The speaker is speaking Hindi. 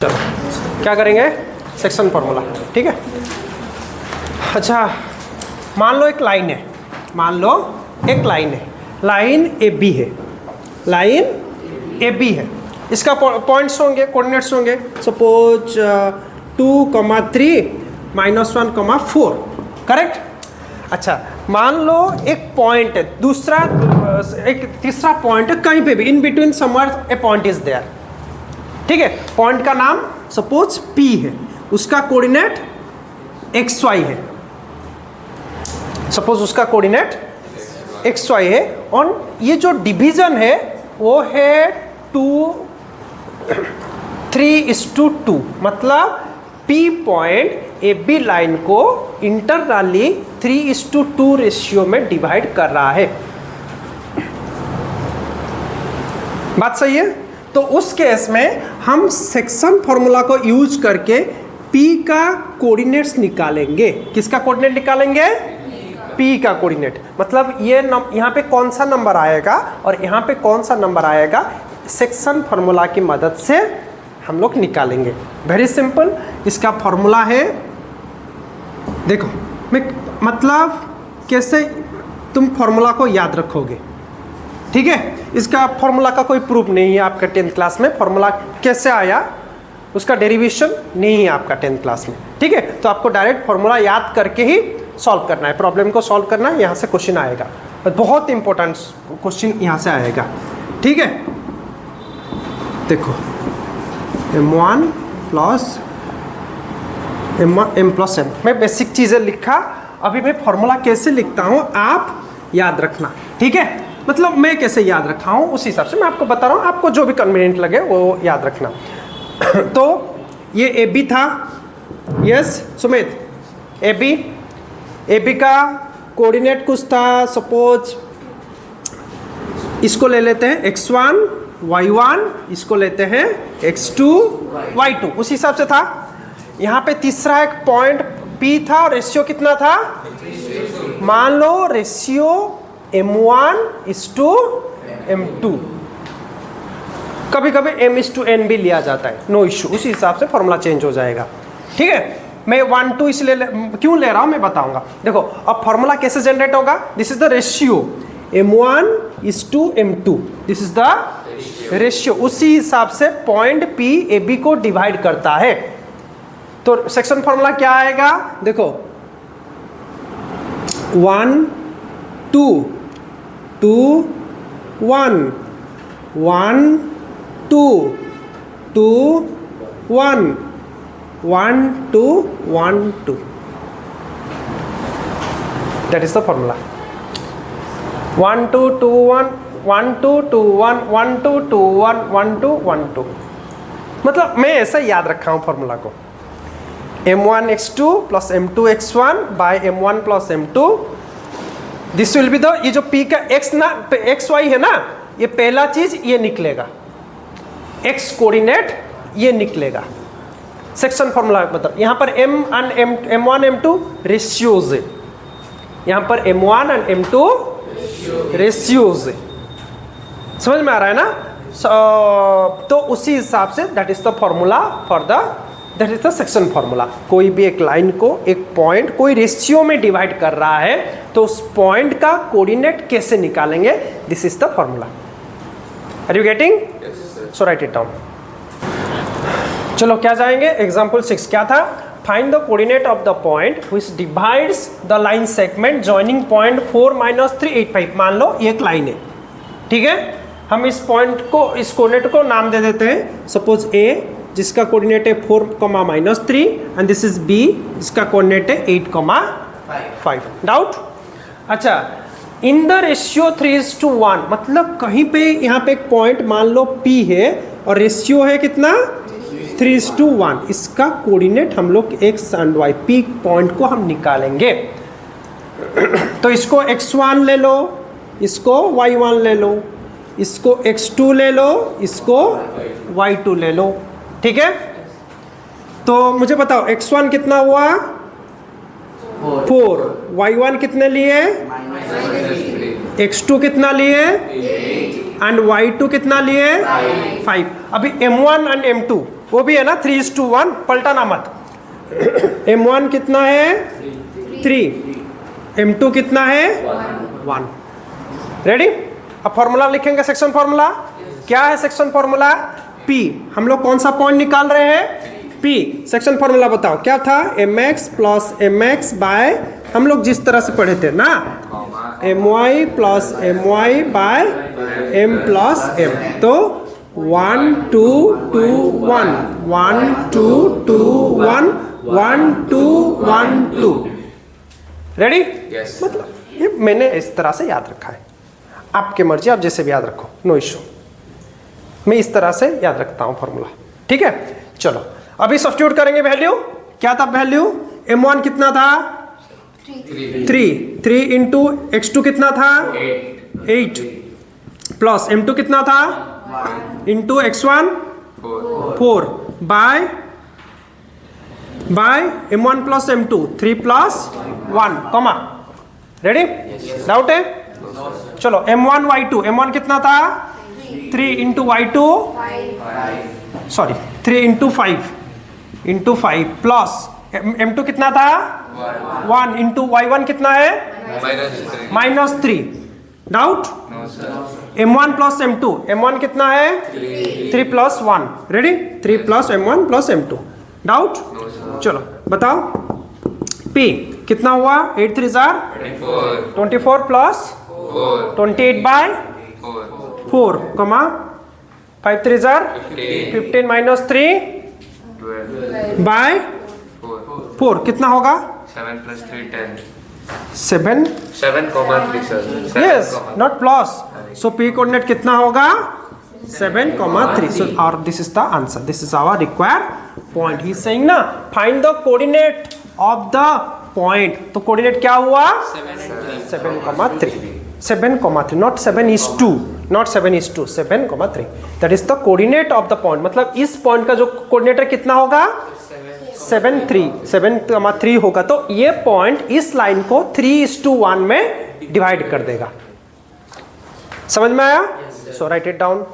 चलो क्या करेंगे, सेक्शन फार्मूला। ठीक है। अच्छा, मान लो एक लाइन है, मान लो एक लाइन है, लाइन ए बी है, लाइन ए बी है। इसका पॉइंट्स होंगे, कोऑर्डिनेट्स होंगे, सपोज 2,3 -1,4। करेक्ट। अच्छा, मान लो एक पॉइंट है, दूसरा एक तीसरा पॉइंट है कहीं पे भी, in between somewhere a point is there. ठीक है। पॉइंट का नाम सपोज P है, उसका कोऑर्डिनेट XY है, सपोज उसका कोऑर्डिनेट XY है, और ये जो डिवीजन है वो है 3:2, मतलब P पॉइंट AB लाइन को इंटरनली 3:2 रेशियो में डिवाइड कर रहा है। बात सही है। तो उस केस में हम सेक्शन फॉर्मूला को यूज करके P का कोऑर्डिनेट्स निकालेंगे। किसका कोऑर्डिनेट निकालेंगे? P का कोऑर्डिनेट। मतलब ये यहाँ पे कौन सा नंबर आएगा और यहाँ पे कौन सा नंबर आएगा, सेक्शन फॉर्मूला की मदद से हम लोग निकालेंगे। Very simple. इसका फॉर्मूला है, देखो मैं मतलब कैसे तुम फॉर्मूला को याद रखोगे। ठीक है। इसका फॉर्मूला का कोई प्रूफ नहीं है आपका 10th क्लास में, फॉर्मूला कैसे आया उसका डेरिवेशन नहीं है आपका 10th क्लास में। ठीक है। तो आपको डायरेक्ट फॉर्मूला याद करके ही सॉल्व करना है, प्रॉब्लम को सॉल्व करना है। यहाँ से क्वेश्चन आएगा, बहुत इंपॉर्टेंट क्वेश्चन यहाँ से आएगा। ठीक है। देखो M1 प्लस M+N, मैं बेसिक चीज़ें लिखा, अभी मैं फॉर्मूला कैसे लिखता हूँ आप याद रखना। ठीक है। मतलब मैं कैसे याद रखा हूँ उस हिसाब से मैं आपको बता रहा हूँ, आपको जो भी कन्वीनियंट लगे वो याद रखना। तो ये AB था, यस सुमित, AB का कोऑर्डिनेट कुछ था, सपोज इसको ले लेते हैं x1 y1, इसको लेते हैं x2 y2, उस हिसाब से था। यहाँ पे तीसरा एक पॉइंट P था और रेशियो कितना था, मान लो रेशियो M1:M2, कभी कभी M:N भी लिया जाता है, नो इश्यू, उसी हिसाब से फॉर्मूला चेंज हो जाएगा। ठीक है। मैं 1 2 इसलिए क्यों ले रहा हूं मैं बताऊंगा। देखो अब फॉर्मूला कैसे जनरेट होगा, this is the ratio M1:M2, this is the ratio. उसी हिसाब से पॉइंट P AB को डिवाइड करता है। तो सेक्शन फॉर्मूला क्या आएगा, देखो 1 2 2 1 1 2 2 1 1 2 1 2, that is the formula। 1 2 2 1 1 2 2 1 1 2 2 1 1 2 1 2, मतलब मैं ऐसा याद रखा हूँ फॉर्मूला को, M1x2 plus M2x1 by M1 plus M2, this will be the, ये जो P का x ना XY है ना, ये पहला चीज ये निकलेगा, x कोऑर्डिनेट ये निकलेगा। सेक्शन फॉर्मूला मतलब यहाँ पर M1 M2 रेशियोज है, यहाँ पर M1 और M2 रेशियोज है। समझ में आ रहा है ना। तो उसी हिसाब say that is the formula for the, that is the section formula. कोई भी एक लाइन को, एक पॉइंट कोई रेशियो में डिवाइड कर रहा है तो उस पॉइंट का कोऑर्डिनेट कैसे निकालेंगे, this is the formula. Are you getting? So write it down. चलो क्या जाएंगे, एग्जांपल 6 क्या था, find the coordinate of the point which divides the line segment joining point 4 -3 8 5। मान लो एक लाइन है, ठीक है, हम इस पॉइंट को, इस कोऑर्डिनेट को नाम दे देते हैं, सपोज A जिसका कोऑर्डिनेट है 4, -3 एंड दिस इज B, इसका कोऑर्डिनेट है 8,5। डाउट? अच्छा, इन द रेशियो 3:1, मतलब कहीं पे यहाँ पे एक पॉइंट मान लो P है और रेशियो है कितना 3:1, इसका कोऑर्डिनेट हम लोग x and y, P point को हम निकालेंगे। तो इसको x1 ले लो, इसको y1 ले लो, इसको x2 ले लो, इसको y2 ले लो। ठीक है। तो मुझे बताओ x1 कितना हुआ 4, y1 कितने लिए, x2 कितना लिए, एंड y2 कितना लिए 5। अभी M1 एंड M2 वो भी है ना 3:1, पलटाना मत। m1 कितना है 3, m2 कितना है 1। रेडी? अब फॉर्मूला लिखेंगे, सेक्शन फॉर्मूला। क्या है सेक्शन फॉर्मूला? P। हम लोग कौन सा पॉइंट निकाल रहे हैं? P। सेक्शन फॉर्मूला बताओ क्या था? mx प्लस mx बाय, हम लोग जिस तरह से पढ़े थे ना, my plus my by m plus m। तो 1 2 2 1 1 2 2 1 1 2 1 2। रेडी? मतलब ये मैंने इस तरह से याद रखा है, आपके मर्जी, आप जैसे भी याद रखो, नो इशू। मैं इस तरह से याद रखता हूं फॉर्मूला, ठीक है। चलो अभी सब्स्टिट्यूट करेंगे वैल्यू। क्या था वैल्यू? m1 कितना था 3 इंटू x2 कितना था 8 प्लस m2 कितना था into x1 4 by m1 plus m2 3 plus 1 comma. Ready? Doubt है? चलो m1 y2, m1 कितना था 3 into y2 sorry 3 into 5 plus m2 कितना था 1 इंटू y1 कितना है -3। Doubt? m1 plus m2, m1 कितना है 3 plus 1। Ready? 3 plus m1 plus m2। Doubt? चलो बताओ p कितना हुआ? 8 3 24 प्लस 28 बाय 4 कमा 5 3 15 माइनस 3 बाय 4 कितना होगा? 7 plus 3 10 7 7,3 sir. Yes not plus, so p coordinate कितना होगा 7,3। सो और this is the answer, this is our required point. He is saying ना find the coordinate of the point. तो कोऑर्डिनेट क्या हुआ 7,3 7,3 not 7:2 not 7:2 7,3 that is the coordinate of the point. मतलब इस पॉइंट का जो कोऑर्डिनेटर कितना होगा 7,3 होगा। तो ये पॉइंट इस लाइन को 3:1 में डिवाइड कर देगा। समझ में आया? सो राइट इट डाउन।